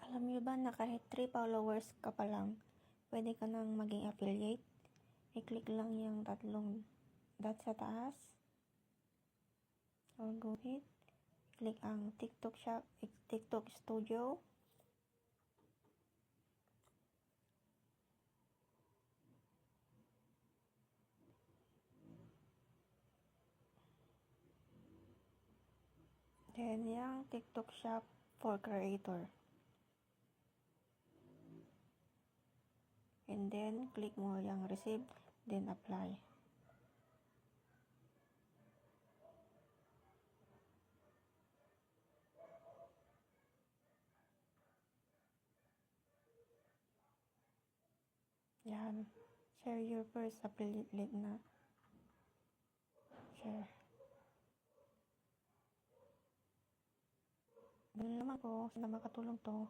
Alam nyo ba na kahit 3 followers ka pa lang, pwede ka nang maging affiliate? I-click lang yung tatlong dot sa taas. Or go ahead. Click ang TikTok Shop, TikTok Studio. Then yung TikTok Shop for Creator. And then, click mo yung receive, then apply. Yan. Share your first affiliate na. Share. Ganun naman po, sana makatulong to.